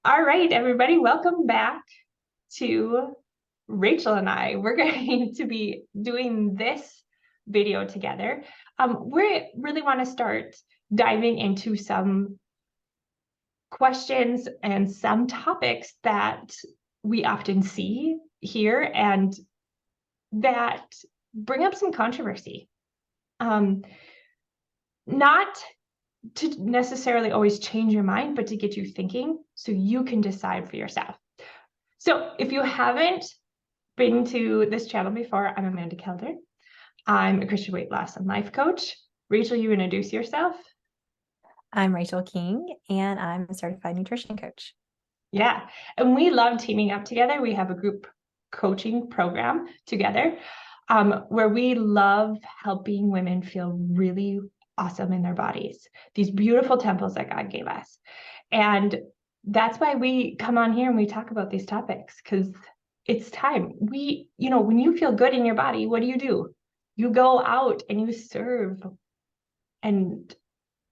All right, everybody, welcome back to Rachel and I. We're going to be doing this video together. We really want to start diving into some questions and some topics that we often see here and that bring up some controversy. Not to necessarily always change your mind, but to get you thinking so you can decide for yourself. So if you haven't been to this channel before, I'm Amanda Kelder. I'm a Christian weight loss and life coach. Rachel, you introduce yourself. I'm Rachel King, and I'm a certified nutrition coach. Yeah, and we love teaming up together. We have a group coaching program together where we love helping women feel really awesome in their bodies, these beautiful temples that God gave us. And that's why we come on here and we talk about these topics, because it's time. When you feel good in your body, what do? You go out and you and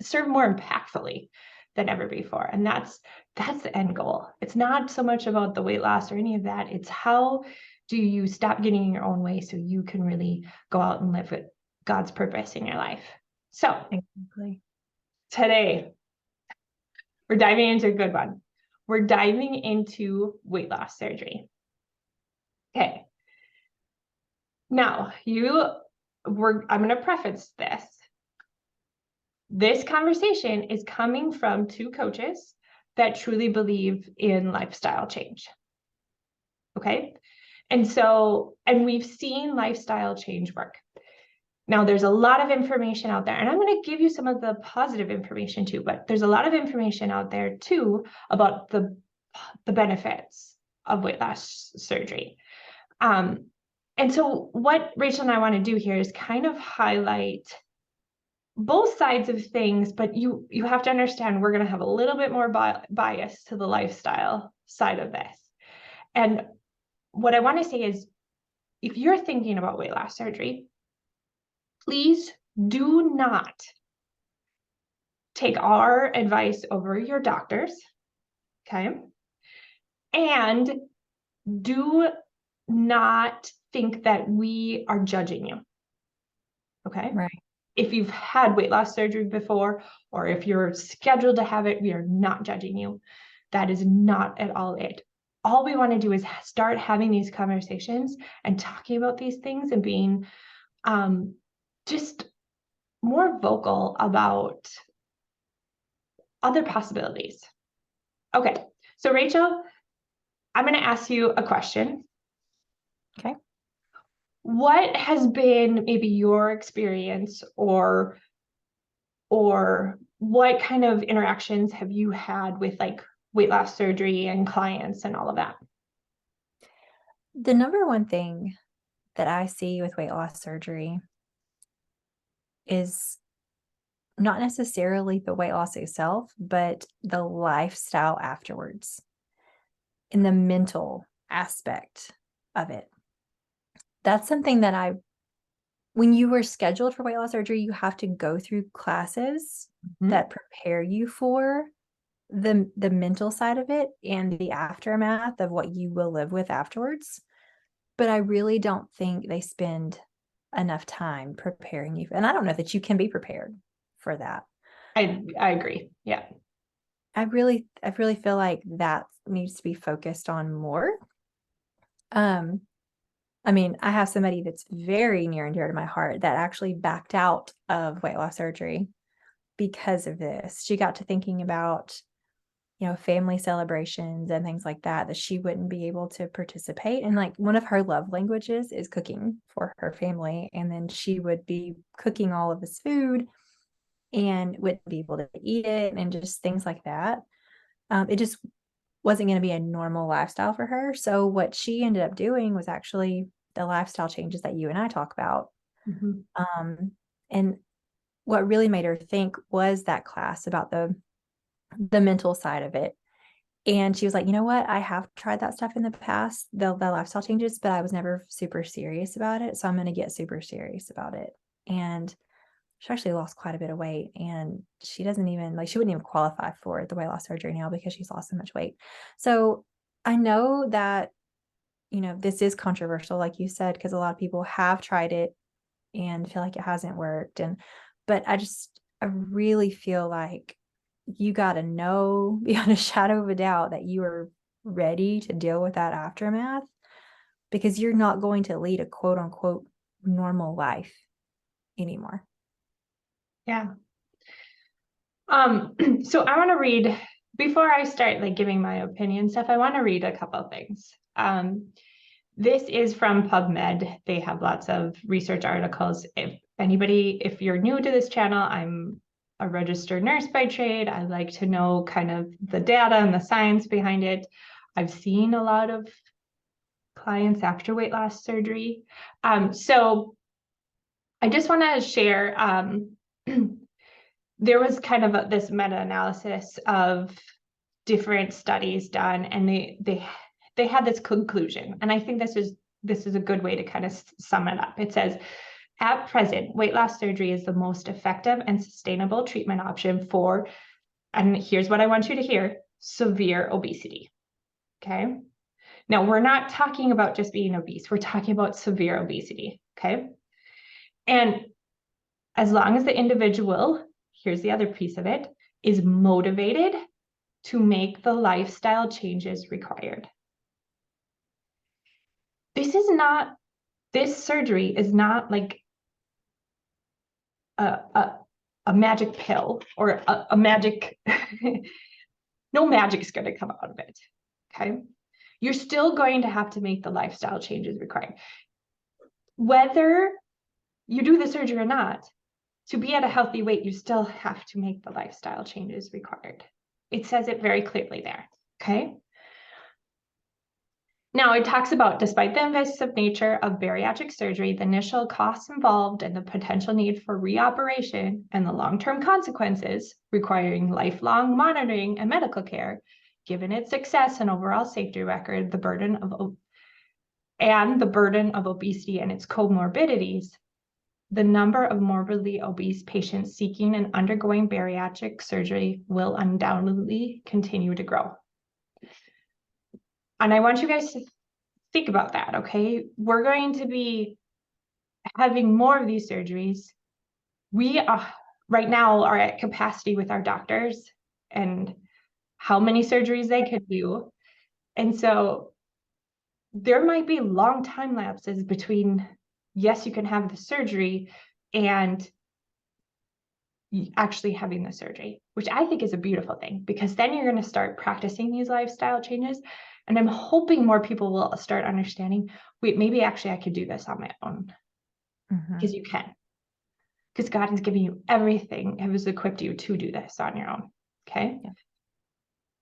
serve more impactfully than ever before. And that's the end goal. It's not so much about the weight loss or any of that. It's how do you stop getting in your own way so you can really go out and live with God's purpose in your life. So Exactly. today we're diving into a good one. We're diving into weight loss surgery. Okay. Now, I'm going to preface this. This conversation is coming from two coaches that truly believe in lifestyle change. Okay. And we've seen lifestyle change work. Now, there's a lot of information out there, and I'm going to give you some of the positive information too, but there's a lot of information out there too about the benefits of weight loss surgery. And so what Rachel and I want to do here is kind of highlight both sides of things, but you have to understand we're going to have a little bit more bias to the lifestyle side of this. And what I want to say is, if you're thinking about weight loss surgery, please do not take our advice over your doctor's, okay? And do not think that we are judging you, okay? Right. If you've had weight loss surgery before, or if you're scheduled to have it, we are not judging you. That is not at all it. All we want to do is start having these conversations and talking about these things and being just more vocal about other possibilities. Okay, so Rachel, I'm going to ask you a question. Okay. What has been maybe your experience or what kind of interactions have you had with like weight loss surgery and clients and all of that? The number one thing that I see with weight loss surgery is not necessarily the weight loss itself, but the lifestyle afterwards and the mental aspect of it. That's something that when you were scheduled for weight loss surgery, you have to go through classes that prepare you for the mental side of it and the aftermath of what you will live with afterwards. But I really don't think they spend enough time preparing you. And I don't know that you can be prepared for that. I agree. Yeah. I really feel like that needs to be focused on more. I mean, I have somebody that's very near and dear to my heart that actually backed out of weight loss surgery because of this. She got to thinking about, family celebrations and things like that she wouldn't be able to participate. And like one of her love languages is cooking for her family. And then she would be cooking all of this food and wouldn't be able to eat it and just things like that. It just wasn't going to be a normal lifestyle for her. So what she ended up doing was actually the lifestyle changes that you and I talk about. And what really made her think was that class about the mental side of it. And she was like, you know what? I have tried that stuff in the past, the lifestyle changes, but I was never super serious about it. So I'm going to get super serious about it. And she actually lost quite a bit of weight, and she doesn't even like, she wouldn't even qualify for the weight loss surgery now because she's lost so much weight. So I know that, this is controversial, like you said, because a lot of people have tried it and feel like it hasn't worked. But I really feel like you got to know beyond a shadow of a doubt that you are ready to deal with that aftermath, because you're not going to lead a quote unquote normal life anymore. Yeah. So I want to read, before I start like giving my opinion stuff, I want to read a couple of things. This is from PubMed. They have lots of research articles. If you're new to this channel, I'm a registered nurse by trade. I like to know kind of the data and the science behind it. I've seen a lot of clients after weight loss surgery. So I just want to share, there was kind of this meta-analysis of different studies done, and they had this conclusion, and I think this is a good way to kind of sum it up. It says, at present, weight loss surgery is the most effective and sustainable treatment option for, and here's what I want you to hear, severe obesity. Okay. Now, we're not talking about just being obese. We're talking about severe obesity. Okay. And as long as the individual, here's the other piece of it, is motivated to make the lifestyle changes required. This surgery is not like a magic pill or a magic, no magic's going to come out of it. Okay. You're still going to have to make the lifestyle changes required. Whether you do the surgery or not, to be at a healthy weight, you still have to make the lifestyle changes required. It says it very clearly there. Okay. Now, it talks about, despite the invasive nature of bariatric surgery, the initial costs involved and the potential need for reoperation and the long-term consequences requiring lifelong monitoring and medical care, given its success and overall safety record, the burden of obesity and its comorbidities, the number of morbidly obese patients seeking and undergoing bariatric surgery will undoubtedly continue to grow. And I want you guys to think about that, okay? We're going to be having more of these surgeries. We right now are at capacity with our doctors and how many surgeries they could do. And so there might be long time lapses between, yes, you can have the surgery and actually having the surgery, which I think is a beautiful thing, because then you're going to start practicing these lifestyle changes. And I'm hoping more people will start understanding, wait, maybe actually I could do this on my own. Because you can. Because God has given you everything, has equipped you to do this on your own. Okay.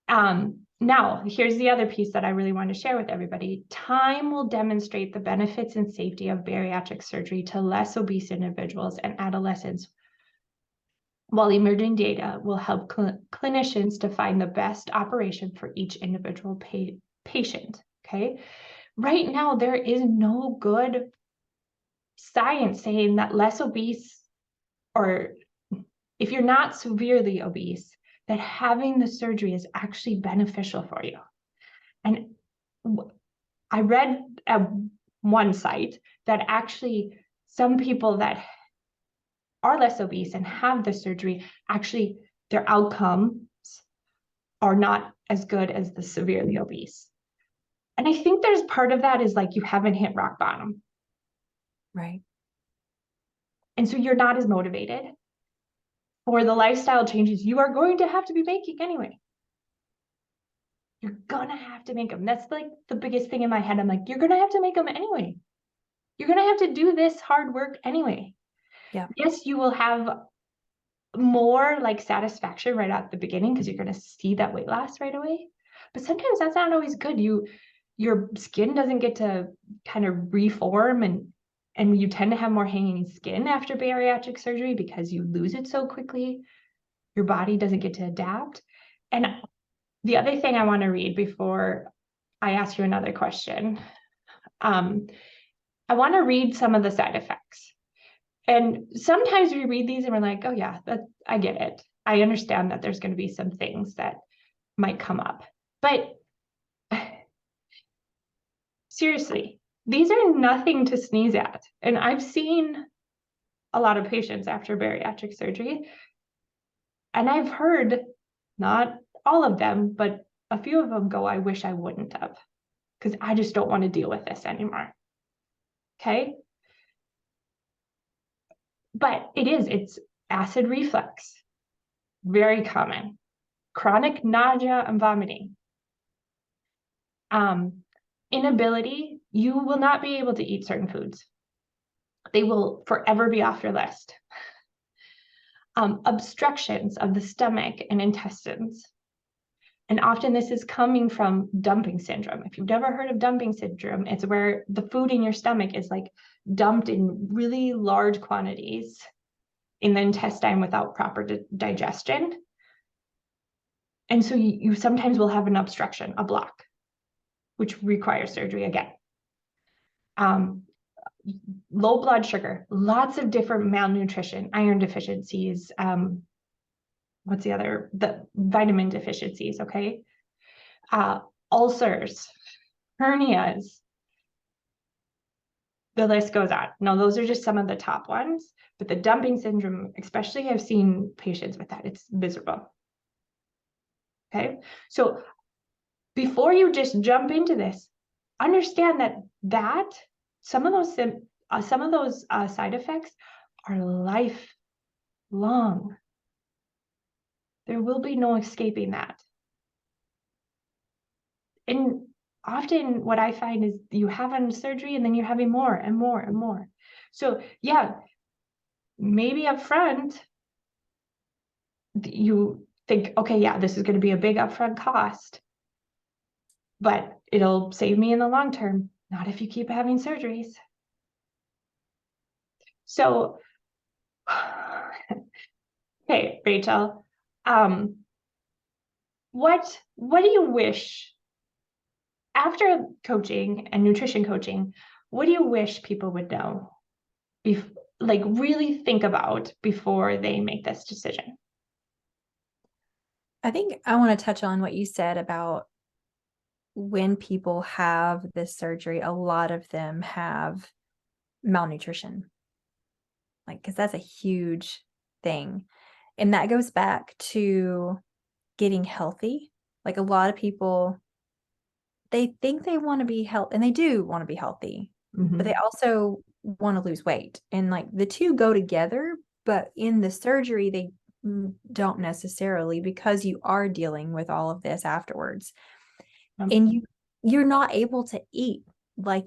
Yeah. Now, here's the other piece that I really want to share with everybody. Time will demonstrate the benefits and safety of bariatric surgery to less obese individuals and adolescents, while emerging data will help clinicians to find the best operation for each individual patient. Okay. Right now, there is no good science saying that less obese, or if you're not severely obese, that having the surgery is actually beneficial for you. And I read at one site that actually some people that are less obese and have the surgery, actually their outcomes are not as good as the severely obese. And I think there's part of that is like you haven't hit rock bottom. Right. And so you're not as motivated for the lifestyle changes you are going to have to be making anyway. You're gonna have to make them. That's like the biggest thing in my head. I'm like, you're gonna have to make them anyway. You're gonna have to do this hard work anyway. Yeah. Yes, you will have more like satisfaction right at the beginning because you're gonna see that weight loss right away. But sometimes that's not always good. Your skin doesn't get to kind of reform, and you tend to have more hanging skin after bariatric surgery because you lose it so quickly. Your body doesn't get to adapt. And the other thing I want to read before I ask you another question, I want to read some of the side effects. And sometimes we read these and we're like, oh yeah, I get it. I understand that there's going to be some things that might come up. But seriously, these are nothing to sneeze at. And I've seen a lot of patients after bariatric surgery, and I've heard, not all of them, but a few of them go, I wish I wouldn't have, because I just don't want to deal with this anymore. Okay. But it's acid reflux, very common, chronic nausea and vomiting, inability, you will not be able to eat certain foods. They will forever be off your list. Obstructions of the stomach and intestines. And often this is coming from dumping syndrome. If you've never heard of dumping syndrome, it's where the food in your stomach is like dumped in really large quantities in the intestine without proper digestion. And so you sometimes will have an obstruction, a block, which requires surgery again. Low blood sugar, lots of different malnutrition, iron deficiencies, what's the other? The vitamin deficiencies, okay? Ulcers, hernias, the list goes on. Now, those are just some of the top ones, but the dumping syndrome, especially, I've seen patients with that. It's miserable. Okay, so before you just jump into this, understand that some of those side effects are lifelong. There will be no escaping that. And often what I find is you have a surgery and then you're having more and more and more. So yeah, maybe up front, you think, okay, yeah, this is going to be a big upfront cost, but it'll save me in the long term. Not if you keep having surgeries. So, hey, Rachel, what do you wish after coaching and nutrition coaching? What do you wish people would know, like really think about before they make this decision? I think I want to touch on what you said about when people have this surgery, a lot of them have malnutrition. Like, because that's a huge thing. And that goes back to getting healthy. Like, a lot of people, they think they want to be healthy, and they do want to be healthy, but they also want to lose weight. And like the two go together, but in the surgery, they don't necessarily, because you are dealing with all of this afterwards. And you're not able to eat like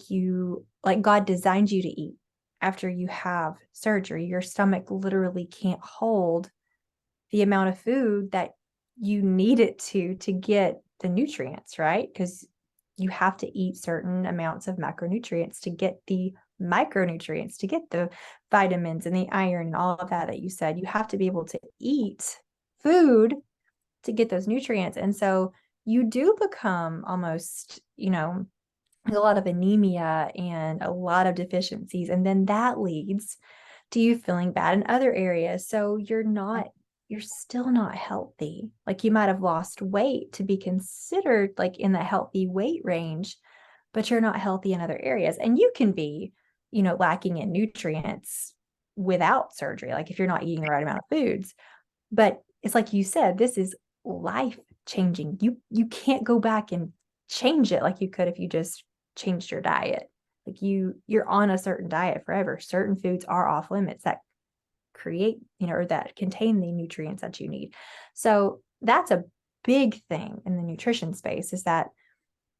God designed you to eat after you have surgery. Your stomach literally can't hold the amount of food that you need it to get the nutrients, right? Because you have to eat certain amounts of macronutrients to get the micronutrients, to get the vitamins and the iron and all of that you said. You have to be able to eat food to get those nutrients. And so you do become almost, a lot of anemia and a lot of deficiencies. And then that leads to you feeling bad in other areas. So you're still not healthy. Like, you might have lost weight to be considered like in the healthy weight range, but you're not healthy in other areas. And you can be, lacking in nutrients without surgery, like if you're not eating the right amount of foods. But it's like you said, this is life changing. You can't go back and change it like you could if you just changed your diet. Like, you're on a certain diet forever. Certain foods are off limits that create, or that contain the nutrients that you need. So that's a big thing in the nutrition space, is that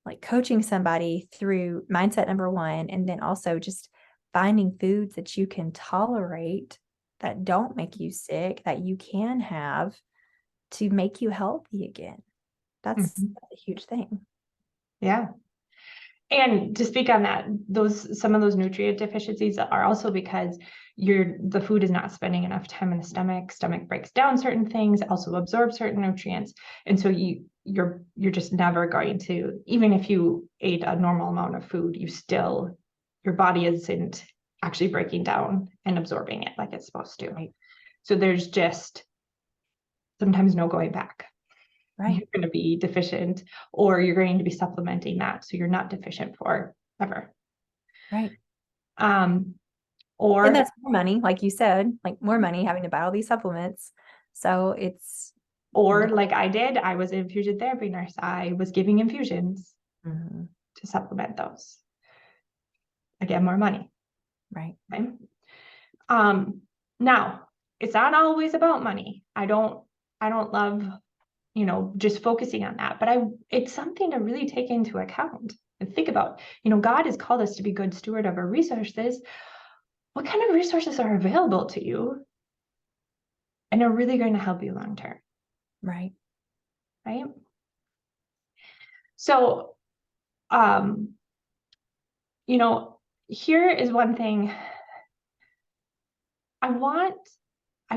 like coaching somebody through mindset number one, and then also just finding foods that you can tolerate that don't make you sick, that you can have to make you healthy again. That's a huge thing. Yeah. And to speak on that, some of those nutrient deficiencies are also because the food is not spending enough time in the stomach your breaks down certain things, also absorbs certain nutrients. And so you're just never going to, even if you ate a normal amount of food, your body isn't actually breaking down and absorbing it like it's supposed to. Right. So there's just sometimes no going back. Right. You're going to be deficient, or you're going to be supplementing that so you're not deficient forever. Right. And And that's more money, like you said, like more money having to buy all these supplements. So it's like I did, I was an infusion therapy nurse. I was giving infusions to supplement those. Again, more money. Right. Okay. Now it's not always about money. I don't love, just focusing on that, but it's something to really take into account and think about. God has called us to be good steward of our resources. What kind of resources are available to you and are really going to help you long term? Right. Right. So, here is one thing I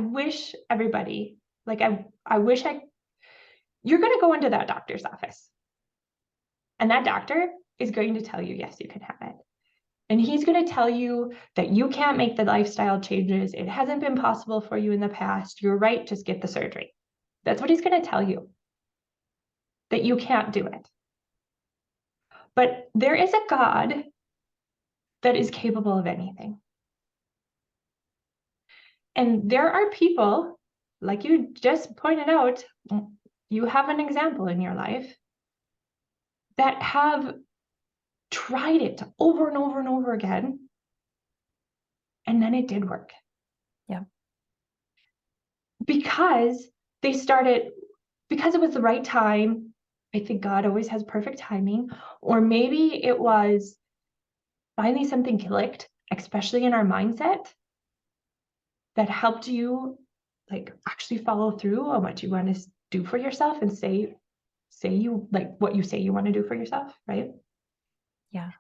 wish everybody, like, you're going to go into that doctor's office and that doctor is going to tell you, yes, you can have it. And he's going to tell you that you can't make the lifestyle changes. It hasn't been possible for you in the past. You're right. Just get the surgery. That's what he's going to tell you, that you can't do it. But there is a God that is capable of anything. And there are people, like you just pointed out, you have an example in your life that have tried it over and over and over again. And then it did work. Yeah. Because it was the right time. I think God always has perfect timing. Or maybe it was finally something clicked, especially in our mindset, that helped you like actually follow through on what you want to do for yourself and say you like what you say you want to do for yourself, right? Yeah.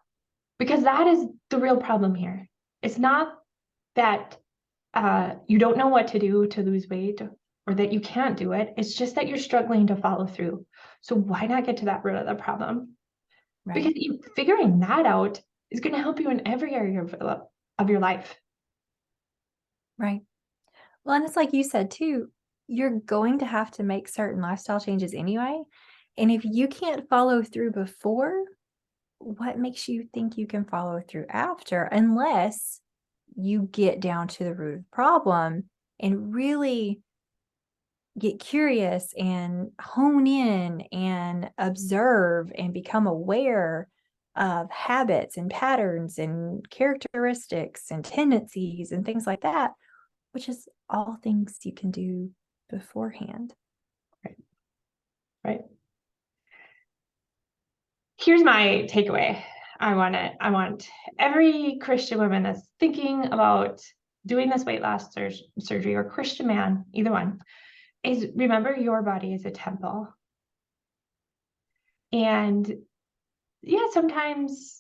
Because that is the real problem here. It's not that you don't know what to do to lose weight or that you can't do it. It's just that you're struggling to follow through. So why not get to that root of the problem? Right. Because figuring that out is going to help you in every area of your life. Right. Well, and it's like you said too, you're going to have to make certain lifestyle changes anyway. And if you can't follow through before, what makes you think you can follow through after? Unless you get down to the root of the problem and really get curious and hone in and observe and become aware of habits and patterns and characteristics and tendencies and things like that, which is all things you can do beforehand. Right. Here's my takeaway. I want every Christian woman that's thinking about doing this weight loss surgery, or Christian man, either one, is remember your body is a temple. And yeah, sometimes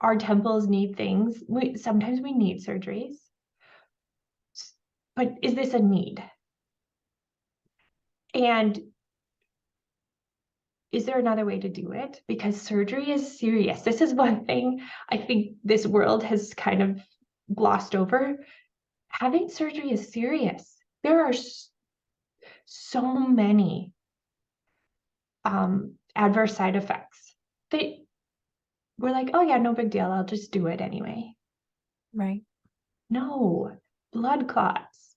our temples need things. Sometimes we need surgeries. But is this a need? And is there another way to do it? Because surgery is serious. This is one thing I think this world has kind of glossed over. Having surgery is serious. There are so many adverse side effects that we're like, oh yeah, no big deal. I'll just do it anyway. Right. No, blood clots,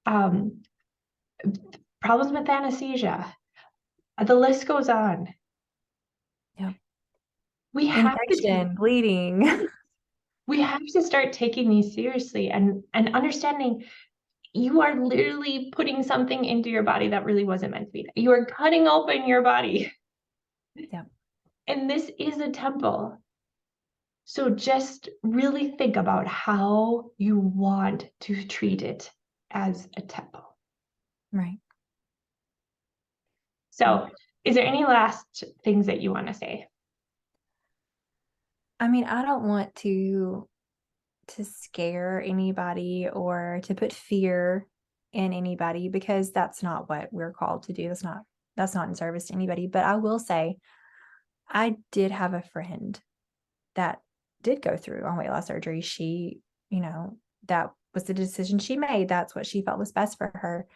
problems with anesthesia. The list goes on. Yeah. We have Infection, bleeding. we have to start taking these seriously and understanding you are literally putting something into your body that really wasn't meant to be. You are cutting open your body. Yeah. And this is a temple. So just really think about how you want to treat it as a temple. Right. So, is there any last things that you want to say? I mean, I don't want to scare anybody or to put fear in anybody, because that's not what we're called to do. That's not in service to anybody. But I will say, I did have a friend that did go through on weight loss surgery. She that was the decision she made. That's what she felt was best for her.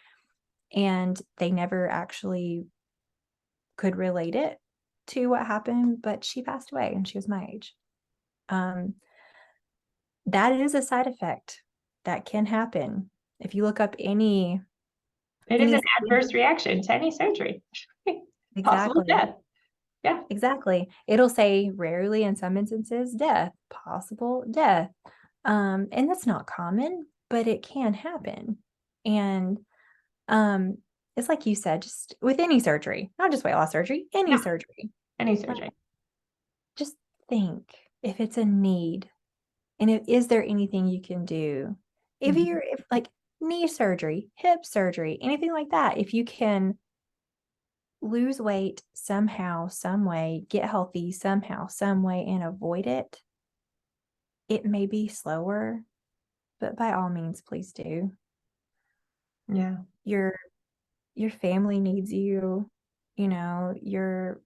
And they never actually could relate it to what happened, but she passed away and she was my age. That is a side effect that can happen. If you look up It is any an adverse reaction to any surgery. Possible exactly, death. Yeah. exactly. It'll say rarely in some instances death, possible death. And that's not common, but it can happen. And it's like you said, just with any surgery, not just weight loss surgery, any Yeah. surgery. Any surgery. Just think if it's a need and is there anything you can do? If like knee surgery, hip surgery, anything like that, if you can lose weight somehow, some way, get healthy somehow, some way, and avoid it, it may be slower, but by all means, please do. Yeah. Your your family needs you, your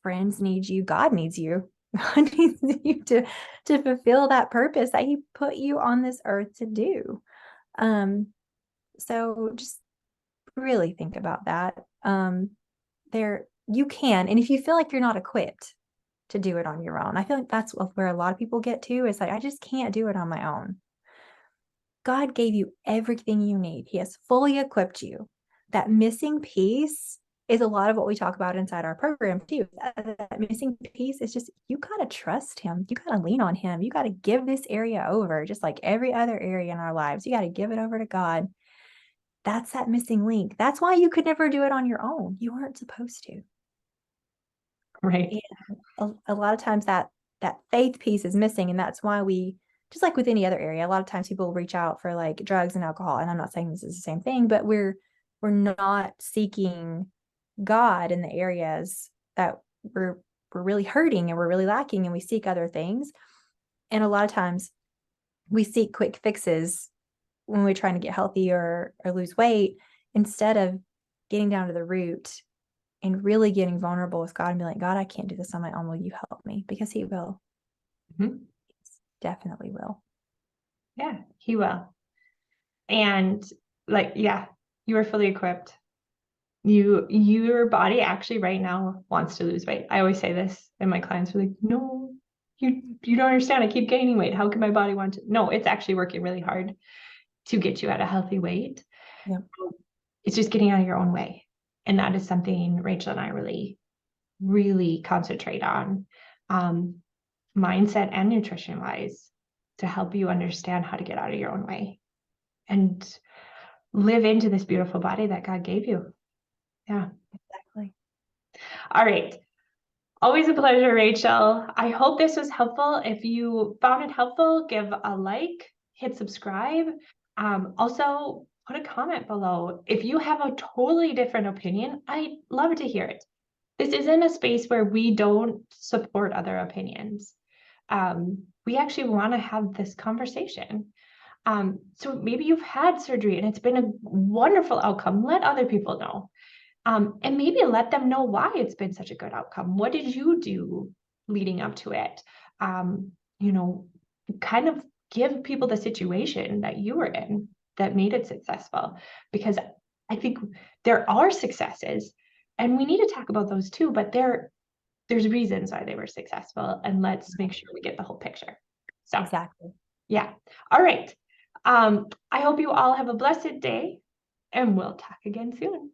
friends need you, God needs you. God needs you to fulfill that purpose that he put you on this earth to do. So just really think about that. There you can, and if you feel like you're not equipped to do it on your own, I feel like that's where a lot of people get to, is like, I just can't do it on my own. God gave you everything you need. He has fully equipped you. That missing piece is a lot of what we talk about inside our program too. That missing piece is just, you got to trust him. You got to lean on him. You got to give this area over, just like every other area in our lives. You got to give it over to God. That's that missing link. That's why you could never do it on your own. You weren't supposed to. Right. And a lot of times that faith piece is missing. And that's why we, just like with any other area, a lot of times people reach out for like drugs and alcohol. And I'm not saying this is the same thing, but we're not seeking God in the areas that we're really hurting and we're really lacking, and we seek other things. And a lot of times we seek quick fixes when we're trying to get healthy or lose weight, instead of getting down to the root and really getting vulnerable with God and be like, God, I can't do this on my own. Will you help me? Because he will. Mm-hmm. Definitely will. Yeah, he will. And like, yeah, you are fully equipped. Your body actually right now wants to lose weight. I always say this, and my clients are like, no, you don't understand. I keep gaining weight. How can my body want to? No, it's actually working really hard to get you at a healthy weight. Yep. It's just getting out of your own way. And that is something Rachel and I really, really concentrate on, mindset and nutrition wise, to help you understand how to get out of your own way and live into this beautiful body that God gave you. Yeah. Exactly. All right. Always a pleasure, Rachel. I hope this was helpful. If you found it helpful, give a like, hit subscribe. Also, put a comment below. If you have a totally different opinion, I'd love to hear it. This isn't a space where we don't support other opinions. We actually want to have this conversation. So maybe you've had surgery and it's been a wonderful outcome. Let other people know. And maybe let them know why it's been such a good outcome. What did you do leading up to it? You know, kind of give people the situation that you were in that made it successful, because I think there are successes and we need to talk about those too, but there's reasons why they were successful, and let's make sure we get the whole picture. So Exactly. yeah. All right. I hope you all have a blessed day, and we'll talk again soon.